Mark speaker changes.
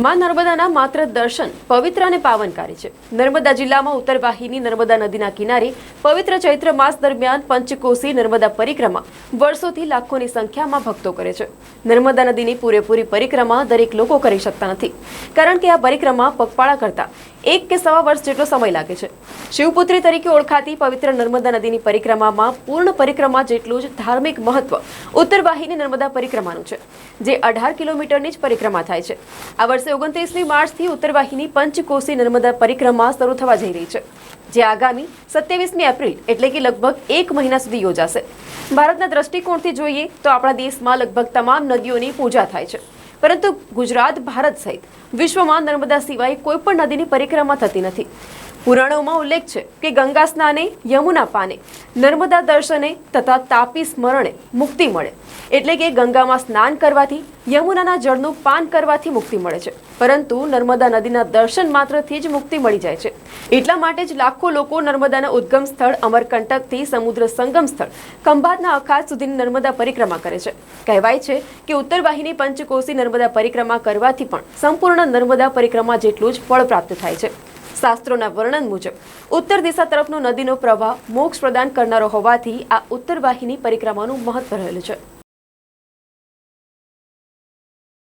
Speaker 1: માં નર્મદાના માત્ર દર્શન પવિત્ર અને પાવનકારી છે। નર્મદા જિલ્લામાં ઉત્તરવાહિની નર્મદા નદીના કિનારે પવિત્ર ચૈત્ર માસ દરમિયાન પંચકોશી નર્મદા પરિક્રમા વર્ષોથી લાખોની સંખ્યામાં ભક્તો કરે છે। નર્મદા નદીની પૂરેપૂરી પરિક્રમા દરેક લોકો કરી શકતા નથી, કારણ કે આ પરિક્રમા પગપાળા કરતા 1 કે સવા વર્ષ જેટલો સમય લાગે છે। શિવપુત્રી તરીકે ઓળખાતી પવિત્ર નર્મદા નદીની પરિક્રમામાં પૂર્ણ પરિક્રમા જેટલું જ ધાર્મિક મહત્વ ઉત્તરવાહિની નર્મદા પરિક્રમાનું છે, જે 18 કિલોમીટરની જ પરિક્રમા થાય છે। આ વર્ષે 29મી માર્ચથી ઉત્તરવાહિની પંચકોશી નર્મદા પરિક્રમા શરૂ થવા જઈ રહી છે, જે આગામી 27મી એપ્રિલ એટલે કે લગભગ 1 મહિના સુધી યોજાશે। ભારતના દ્રષ્ટિકોણથી જોઈએ તો આપણા દેશમાં લગભગ તમામ નદીઓની પૂજા થાય છે, પરંતુ ગુજરાત ભારત સહિત વિશ્વમાં નર્મદા સિવાય કોઈ પણ નદીની પરિક્રમા થતી નથી। પુરાણોમાં ઉલ્લેખ છે કે ગંગા સ્નાને, યમુના પાને, નર્મદા દર્શને તથા તાપી સ્મરણે મુક્તિ મળે, એટલે કે ગંગામાં સ્નાન કરવાથી, યમુનાના જળનું પાન કરવાથી મુક્તિ મળે છે, પરંતુ નર્મદા નદીના દર્શન માત્રથી જ મુક્તિ મળી જાય છે। એટલા માટે જ લાખો લોકો નર્મદાના ઉદ્ગમ સ્થળ અમરકંટકથી સમુદ્ર સંગમ સ્થળ ખંભાતના અખાત સુધીની નર્મદા પરિક્રમા કરે છે। કહેવાય છે કે ઉત્તરવાહિની પંચકોશી નર્મદા પરિક્રમા કરવાથી પણ સંપૂર્ણ નર્મદા પરિક્રમા જેટલું જ ફળ પ્રાપ્ત થાય છે। શાસ્ત્રોના વર્ણન મુજબ ઉત્તર દિશા તરફનો નદીનો પ્રવાહ મોક્ષ પ્રદાન કરનારો હોવાથી આ ઉત્તરવાહિની પરિક્રમાનું મહત્વ રહેલું છે।